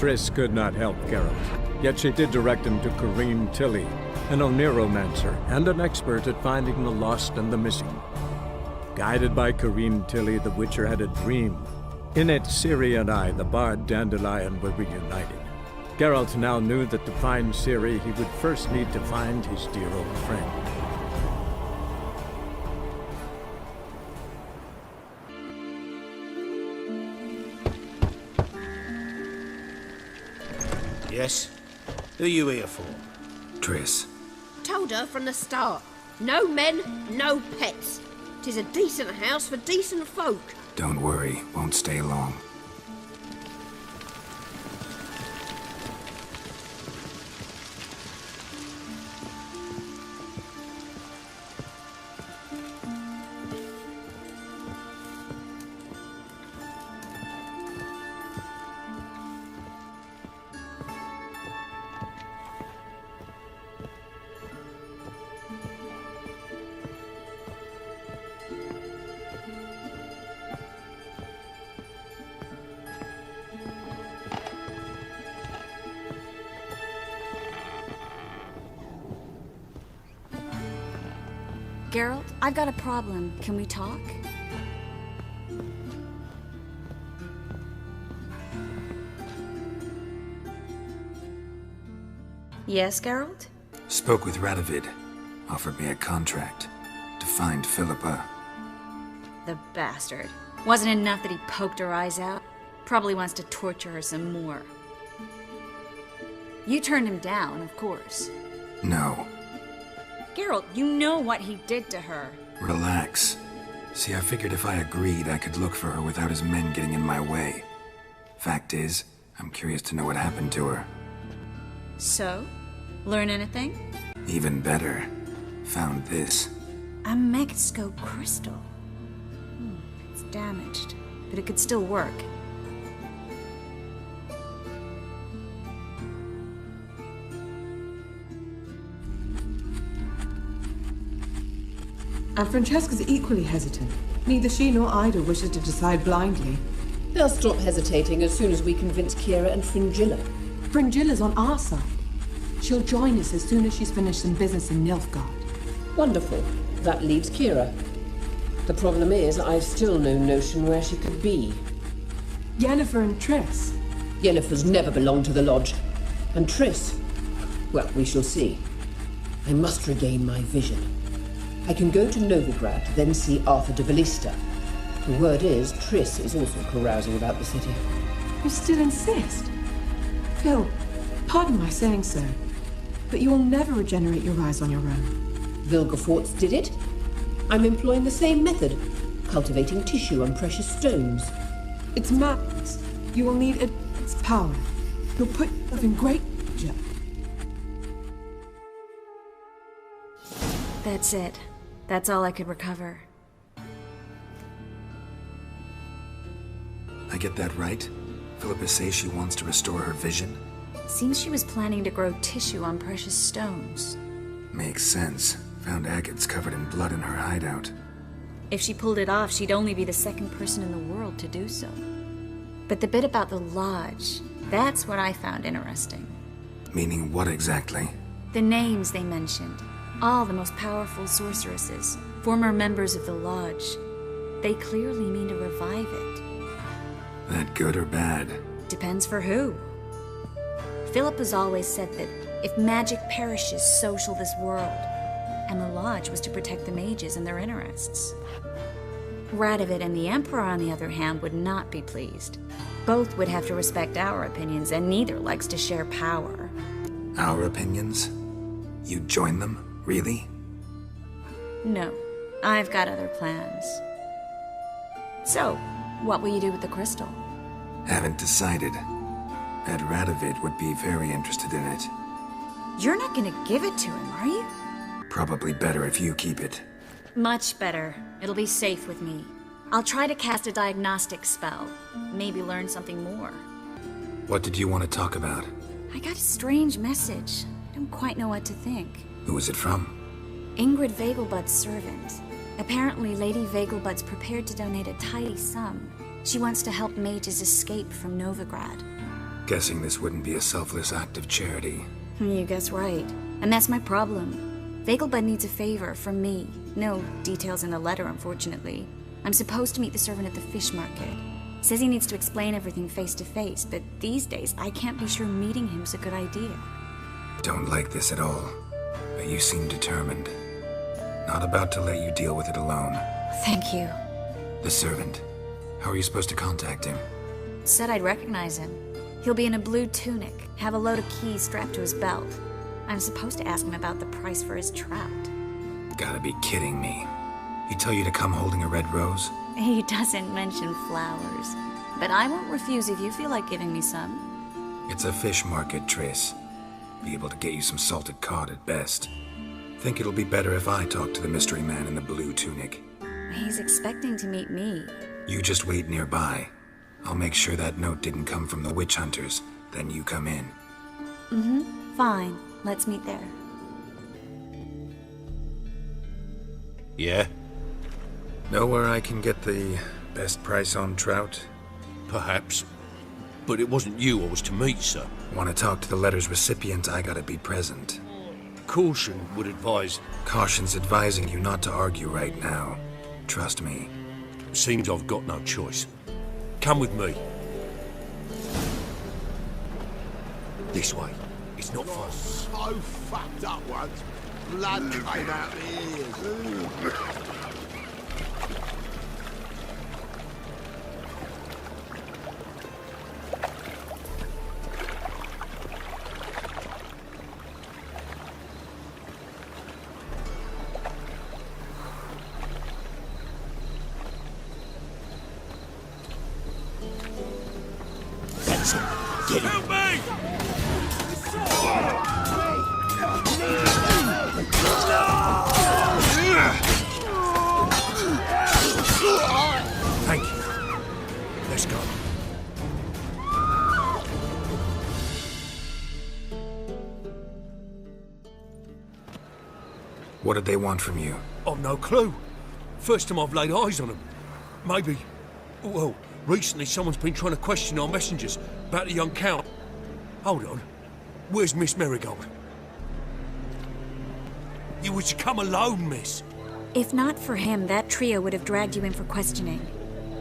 Triss could not help Geralt, yet she did direct him to Corrine Tilly, an Oniromancer and an expert at finding the lost and the missing. Guided by Corrine Tilly, the Witcher had a dream. In it, Ciri and I, the bard Dandelion, were reunited. Geralt now knew that to find Ciri, he would first need to find his dear old friend. Yes? Who are you here for? Triss. Told her from the start. No men, no pets. 'Tis a decent house for decent folk. Don't worry, won't stay long. Geralt, I've got a problem. Can we talk? Yes, Geralt? Spoke with Radovid. Offered me a contract to find Philippa. The bastard. Wasn't enough that he poked her eyes out? Probably wants to torture her some more. You turned him down, of course. No. Geralt, you know what he did to her. Relax. See, I figured if I agreed, I could look for her without his men getting in my way. Fact is, I'm curious to know what happened to her. So? Learn anything? Even better. Found this. A megascope crystal. It's damaged, but it could still work. And Francesca's equally hesitant. Neither she nor Ida wishes to decide blindly. They'll stop hesitating as soon as we convince Kira and Fringilla. Fringilla's on our side. She'll join us as soon as she's finished some business in Nilfgaard. Wonderful. That leaves Kira. The problem is, I've still no notion where she could be. Yennefer and Triss. Yennefer's never belonged to the Lodge. And Triss? Well, we shall see. I must regain my vision. I can go to Novigrad, then see Arthur de Valista. The word is, Triss is also carousing about the city. You still insist? Phil, pardon my saying so, but you will never regenerate your eyes on your own. Vilgefortz did it. I'm employing the same method, cultivating tissue on precious stones. It's madness. You will need its power. You'll put yourself in great danger. That's it. That's all I could recover. I get that right? Philippa says she wants to restore her vision? Seems she was planning to grow tissue on precious stones. Makes sense. Found agates covered in blood in her hideout. If she pulled it off, she'd only be the second person in the world to do so. But the bit about the Lodge, that's what I found interesting. Meaning what exactly? The names they mentioned. All the most powerful sorceresses, former members of the Lodge. They clearly mean to revive it. That good or bad? Depends for who. Philip has always said that if magic perishes, so shall this world. And the Lodge was to protect the mages and their interests. Radovid and the Emperor, on the other hand, would not be pleased. Both would have to respect our opinions, and neither likes to share power. Our opinions? You'd join them? Really? No, I've got other plans. So, what will you do with the crystal? Haven't decided. Ed Radovid would be very interested in it. You're not gonna give it to him, are you? Probably better if you keep it. Much better. It'll be safe with me. I'll try to cast a diagnostic spell. Maybe learn something more. What did you want to talk about? I got a strange message. I don't quite know what to think. Who was it from? Ingrid Vegelbud's servant. Apparently, Lady Vegelbud's prepared to donate a tidy sum. She wants to help mages escape from Novigrad. Guessing this wouldn't be a selfless act of charity. You guess right. And that's my problem. Vegelbud needs a favor from me. No details in the letter, unfortunately. I'm supposed to meet the servant at the fish market. Says he needs to explain everything face to face, but these days I can't be sure meeting him's a good idea. Don't like this at all, but you seem determined. Not about to let you deal with it alone. Thank you. The servant. How are you supposed to contact him? Said I'd recognize him. He'll be in a blue tunic, have a load of keys strapped to his belt. I'm supposed to ask him about the price for his trout. Gotta be kidding me. He tell you to come holding a red rose? He doesn't mention flowers, but I won't refuse if you feel like giving me some. It's a fish market, Triss. Be able to get you some salted cod at best. Think it'll be better if I talk to the mystery man in the blue tunic. He's expecting to meet me. You just wait nearby. I'll make sure that note didn't come from the witch hunters. Then you come in. Fine. Let's meet there. Yeah? Know where I can get the best price on trout? Perhaps. But it wasn't you I was to meet, sir. Want to talk to the letter's recipient, I gotta be present. Caution would advise... Caution's advising you not to argue right now. Trust me. Seems I've got no choice. Come with me. This way. It's not far. So fucked up once. Blood came out the ears. That's it. Get it. Thank you. Let's go. What did they want from you? I've no clue. First time I've laid eyes on them. Maybe... Well, recently someone's been trying to question our messengers about the young Count. Hold on. Where's Miss Marigold? You were to come alone, miss. If not for him, that trio would have dragged you in for questioning.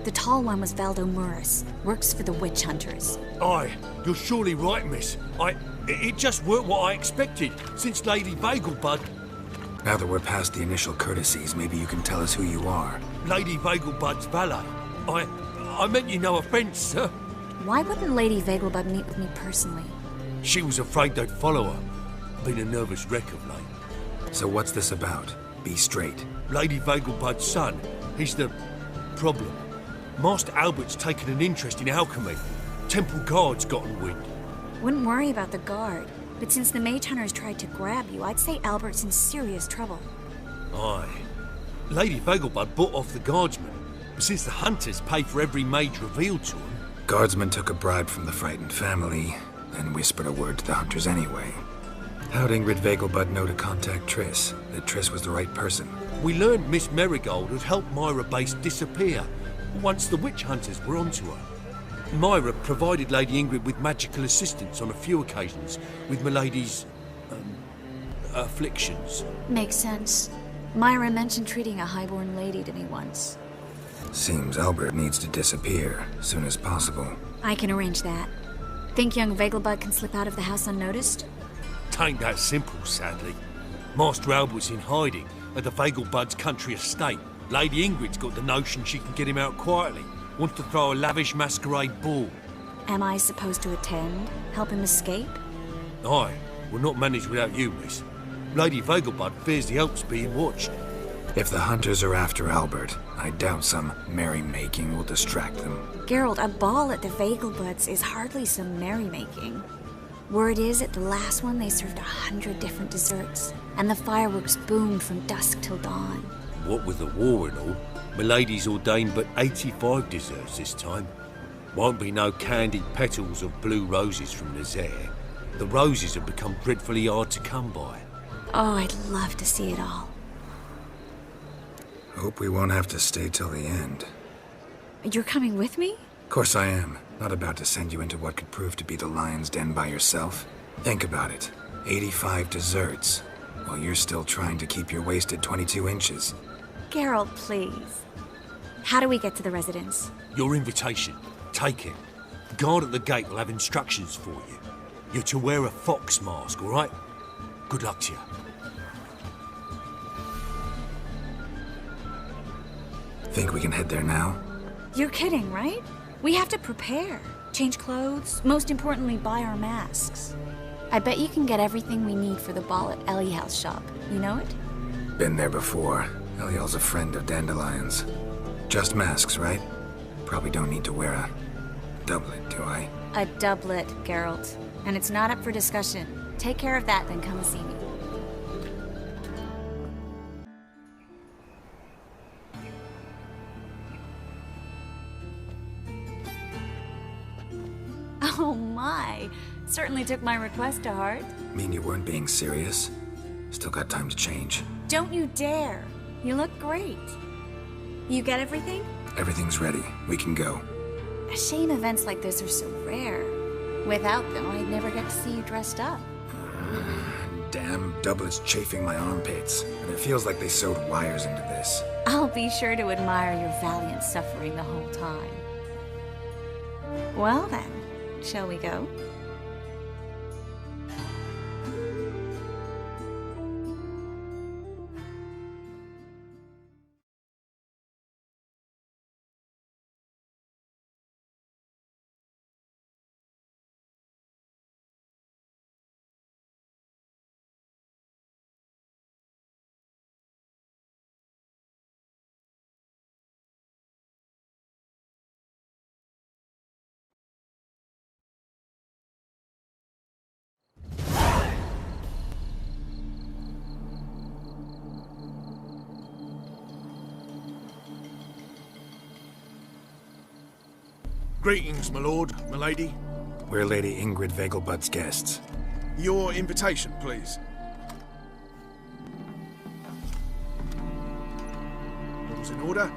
The tall one was Valdo Murris, works for the witch hunters. Aye, you're surely right, miss. It just weren't what I expected, since Lady Vegelbud... Now that we're past the initial courtesies, maybe you can tell us who you are. Lady Vegelbud's valet. I meant you no offence, sir. Why wouldn't Lady Vegelbud meet with me personally? She was afraid they'd follow her. Been a nervous wreck of late. So what's this about? Be straight. Lady Vegelbud's son, he's the problem. Master Albert's taken an interest in alchemy. Temple guards gotten wind. Wouldn't worry about the guard, but since the mage hunters tried to grab you, I'd say Albert's in serious trouble. Aye. Lady Vegelbud bought off the guardsmen, but since the hunters pay for every mage revealed to them... Guardsmen took a bribe from the frightened family, then whispered a word to the hunters anyway. How'd Ingrid Vegelbud know to contact Triss? That Triss was the right person? We learned Miss Marigold had helped Myra Base disappear once the witch hunters were onto her. Myra provided Lady Ingrid with magical assistance on a few occasions with Milady's... afflictions. Makes sense. Myra mentioned treating a highborn lady to me once. Seems Albert needs to disappear soon as possible. I can arrange that. Think young Vegelbud can slip out of the house unnoticed? Tain't that simple, sadly. Master Albert's in hiding at the Vegelbud's country estate. Lady Ingrid's got the notion she can get him out quietly. Wants to throw a lavish masquerade ball. Am I supposed to attend? Help him escape? Aye, we'll not manage without you, miss. Lady Vegelbud fears the Alps being watched. If the hunters are after Albert, I doubt some merrymaking will distract them. Geralt, a ball at the Vegelbuds is hardly some merrymaking. Word is, at the last one they served 100 different desserts, and the fireworks boomed from dusk till dawn. What with the war and all, Milady's ordained but 85 desserts this time. Won't be no candied petals of blue roses from Nazaire. The roses have become dreadfully hard to come by. Oh, I'd love to see it all. Hope we won't have to stay till the end. You're coming with me? Course I am. Not about to send you into what could prove to be the lion's den by yourself. Think about it. 85 desserts, while you're still trying to keep your waist at 22 inches. Geralt, please. How do we get to the residence? Your invitation. Take it. The guard at the gate will have instructions for you. You're to wear a fox mask, all right? Good luck to you. Think we can head there now? You're kidding, right? We have to prepare. Change clothes. Most importantly, buy our masks. I bet you can get everything we need for the ball at Eliel's shop. You know it? Been there before. Eliel's a friend of Dandelion's. Just masks, right? Probably don't need to wear a doublet, do I? A doublet, Geralt. And it's not up for discussion. Take care of that, then come see me. Oh my! Certainly took my request to heart. Mean you weren't being serious? Still got time to change. Don't you dare! You look great. You get everything? Everything's ready. We can go. A shame events like this are so rare. Without them, I'd never get to see you dressed up. Damn doublets chafing my armpits. And it feels like they sewed wires into this. I'll be sure to admire your valiant suffering the whole time. Well then, shall we go? Greetings, my lord, my lady. We're Lady Ingrid Vegelbud's guests. Your invitation, please. All's in order.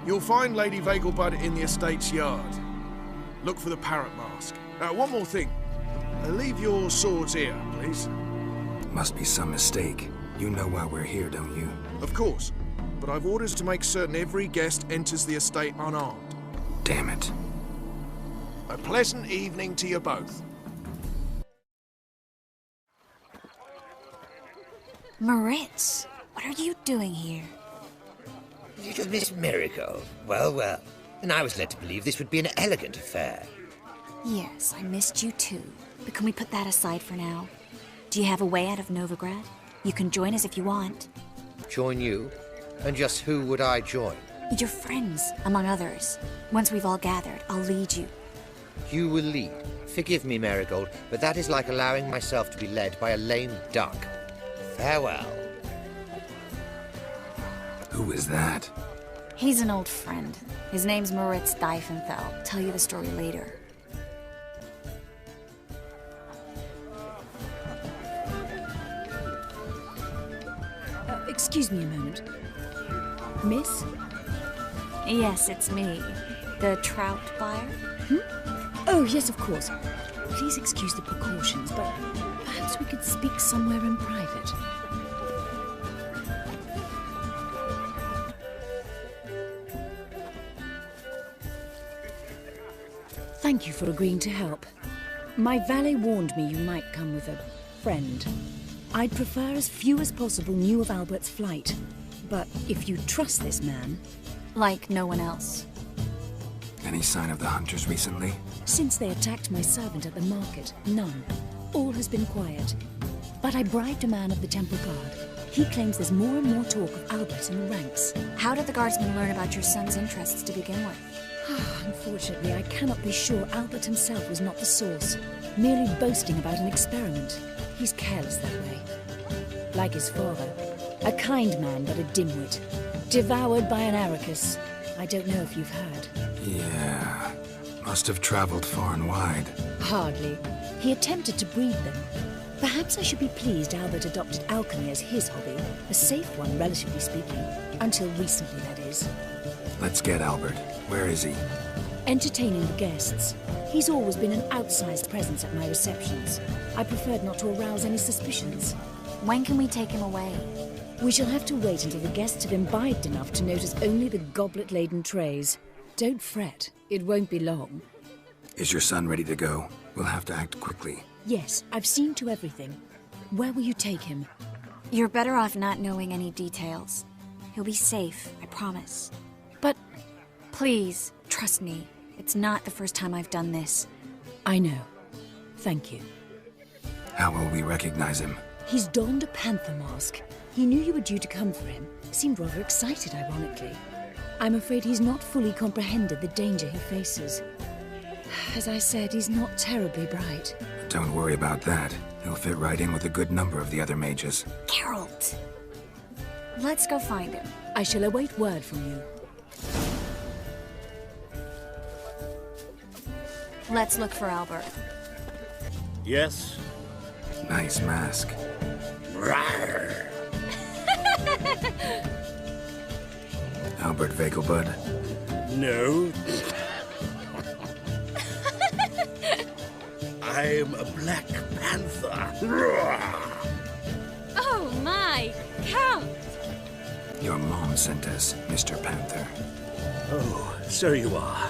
You'll find Lady Vegelbud in the estate's yard. Look for the parrot mask. One more thing. Leave your swords here, please. Must be some mistake. You know why we're here, don't you? Of course. But I've orders to make certain every guest enters the estate unarmed. Damn it. A pleasant evening to you both. Moritz, what are you doing here? Little Miss Miracle. Well, well. And I was led to believe this would be an elegant affair. Yes, I missed you too. But can we put that aside for now? Do you have a way out of Novigrad? You can join us if you want. Join you? And just who would I join? Your friends, among others. Once we've all gathered, I'll lead you. You will lead. Forgive me, Marigold, but that is like allowing myself to be led by a lame duck. Farewell. Who is that? He's an old friend. His name's Moritz Diefenthal. Tell you the story later. Excuse me a moment. Miss? Yes, it's me. The trout buyer? Oh, yes, of course. Please excuse the precautions, but perhaps we could speak somewhere in private. Thank you for agreeing to help. My valet warned me you might come with a friend. I'd prefer as few as possible knew of Albert's flight. But if you trust this man... Like no one else. Any sign of the hunters recently? Since they attacked my servant at the market, none. All has been quiet. But I bribed a man of the Temple Guard. He claims there's more and more talk of Albert in the ranks. How did the guardsmen learn about your son's interests to begin with? Unfortunately, I cannot be sure Albert himself was not the source, merely boasting about an experiment. He's careless that way. Like his father. A kind man, but a dimwit. Devoured by an Arrakis. I don't know if you've heard. Yeah. Must have traveled far and wide. Hardly. He attempted to breed them. Perhaps I should be pleased Albert adopted alchemy as his hobby. A safe one, relatively speaking. Until recently, that is. Let's get Albert. Where is he? Entertaining the guests. He's always been an outsized presence at my receptions. I preferred not to arouse any suspicions. When can we take him away? We shall have to wait until the guests have imbibed enough to notice only the goblet-laden trays. Don't fret, it won't be long. Is your son ready to go? We'll have to act quickly. Yes, I've seen to everything. Where will you take him? You're better off not knowing any details. He'll be safe, I promise. But please, trust me. It's not the first time I've done this. I know. Thank you. How will we recognize him? He's donned a panther mask. He knew you were due to come for him. Seemed rather excited, ironically. I'm afraid he's not fully comprehended the danger he faces. As I said, he's not terribly bright. Don't worry about that. He'll fit right in with a good number of the other mages. Geralt! Let's go find him. I shall await word from you. Let's look for Albert. Yes? Nice mask. Rawr. Albert Vegelbud? No. I'm a Black Panther. Oh my, Count! Your mom sent us, Mr. Panther. Oh, so you are.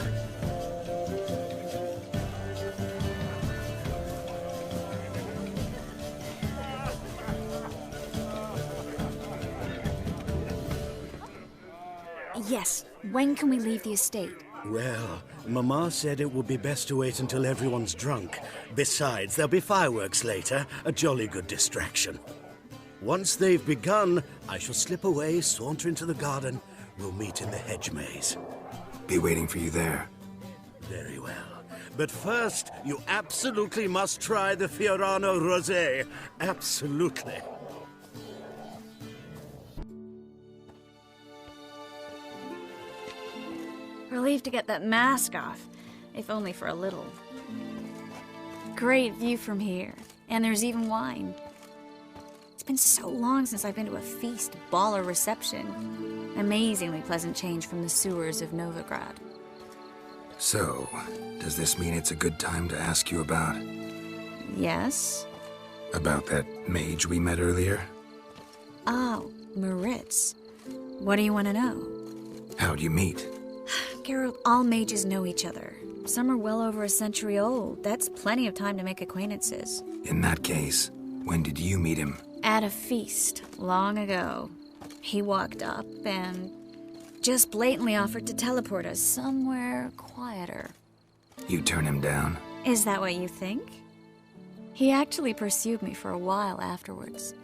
Yes, when can we leave the estate? Well, Mama said it would be best to wait until everyone's drunk. Besides, there'll be fireworks later, a jolly good distraction. Once they've begun, I shall slip away, saunter into the garden. We'll meet in the hedge maze. Be waiting for you there. Very well. But first, you absolutely must try the Fiorano Rosé. Absolutely. Relieved to get that mask off, if only for a little. Great view from here, and there's even wine. It's been so long since I've been to a feast, ball, or reception. Amazingly pleasant change from the sewers of Novigrad. So, does this mean it's a good time to ask you about... Yes? About that mage we met earlier? Oh, Maritz. What do you want to know? How'd you meet? Geralt, all mages know each other. Some are well over a century old. That's plenty of time to make acquaintances. In that case, when did you meet him? At a feast, long ago. He walked up and just blatantly offered to teleport us somewhere quieter. You turn him down? Is that what you think? He actually pursued me for a while afterwards.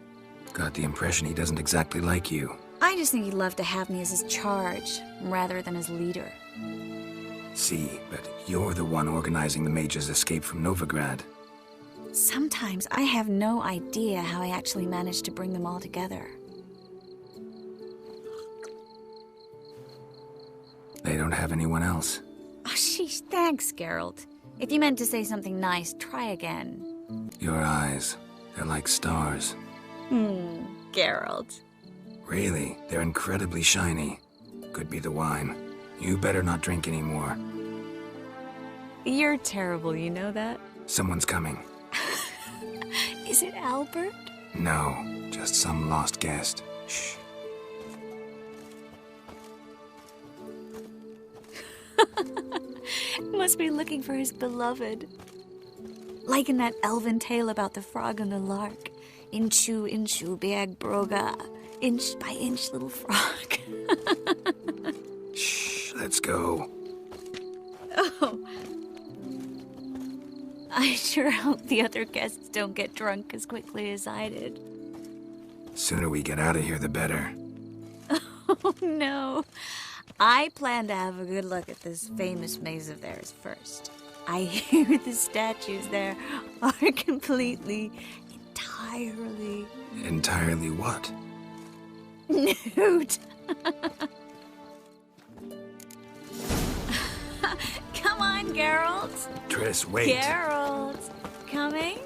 Got the impression he doesn't exactly like you. I just think he'd love to have me as his charge, rather than his leader. See, but you're the one organizing the mage's escape from Novigrad. Sometimes I have no idea how I actually managed to bring them all together. They don't have anyone else. Oh, sheesh, thanks, Geralt. If you meant to say something nice, try again. Your eyes, they're like stars. Geralt. Really, they're incredibly shiny. Could be the wine. You better not drink anymore. You're terrible, you know that? Someone's coming. Is it Albert? No, just some lost guest. Shh. Must be looking for his beloved. Like in that elven tale about the frog and the lark. Inchu, inchu, biag broga. Inch by inch, little frog. Shh, let's go. Oh. I sure hope the other guests don't get drunk as quickly as I did. Sooner we get out of here, the better. Oh, no. I plan to have a good look at this famous maze of theirs first. I hear the statues there are entirely... Entirely what? Nude. Come on, Geralt. Triss, wait. Geralt. Coming?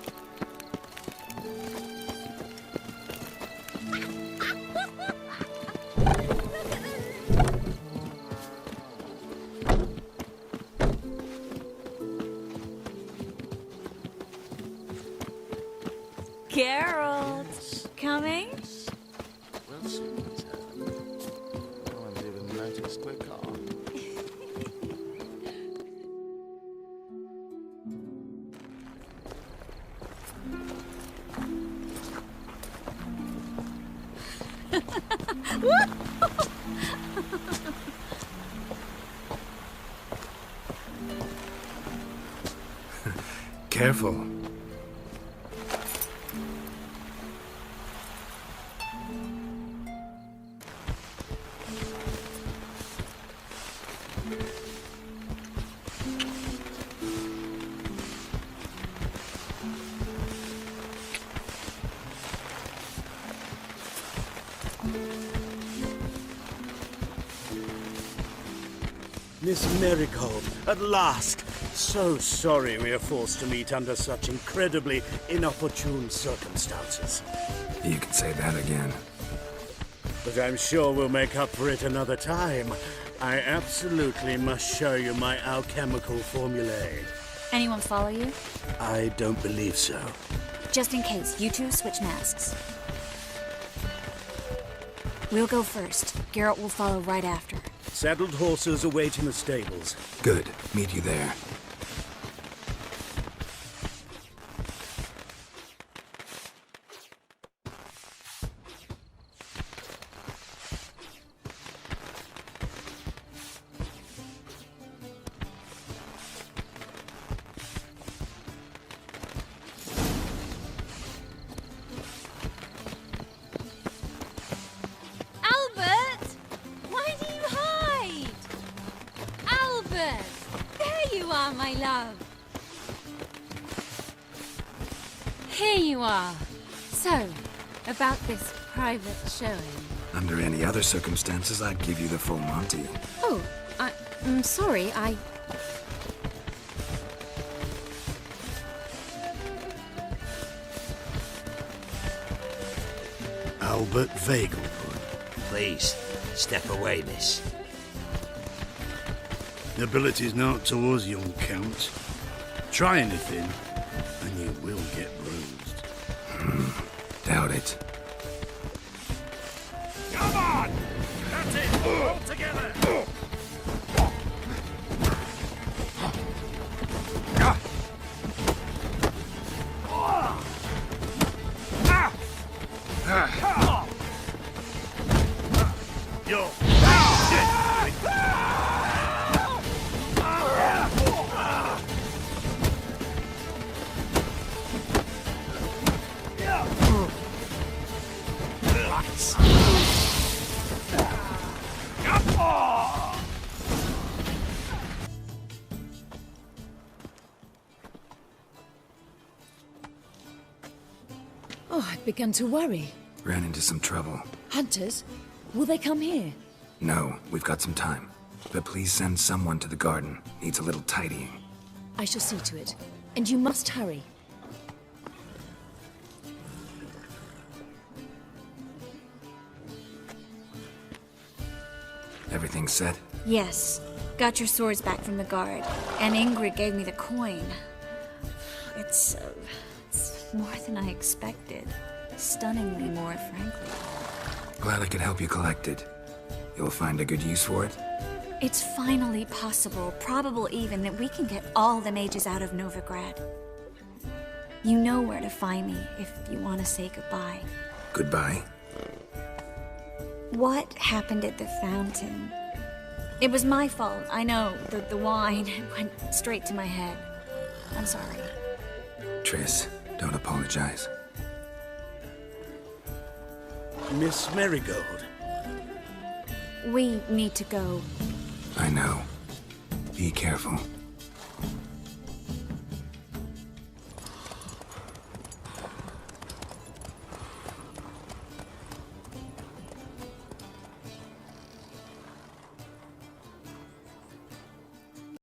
Geralt, coming? Well, soon as I'm leaving Mountain Square car. Careful. Miss Marigold, at last! So sorry we are forced to meet under such incredibly inopportune circumstances. You could say that again. But I'm sure we'll make up for it another time. I absolutely must show you my alchemical formulae. Anyone follow you? I don't believe so. Just in case, you two switch masks. We'll go first. Geralt will follow right after. Saddled horses await in the stables. Good. Meet you there. My love. Here you are. So, about this private showing. Under any other circumstances, I'd give you the full Monty. Oh, I'm sorry, Albert Vagel. Please, step away, miss. Nobility's not towards young Count. Try anything, and you will get bruised. Doubt it. Come on! That's it! All together! Yo! Oh, I've begun to worry. Ran into some trouble. Hunters? Will they come here? No, we've got some time. But please send someone to the garden. Needs a little tidying. I shall see to it. And you must hurry. Everything set? Yes. Got your swords back from the guard. And Ingrid gave me the coin. It's more than I expected. Stunningly more, frankly. Glad I could help you collect it. You'll find a good use for it? It's finally possible, probable even, that we can get all the mages out of Novigrad. You know where to find me if you want to say goodbye. Goodbye? What happened at the fountain? It was my fault, I know. The wine went straight to my head. I'm sorry. Triss, don't apologize. Miss Marigold. We need to go. I know. Be careful.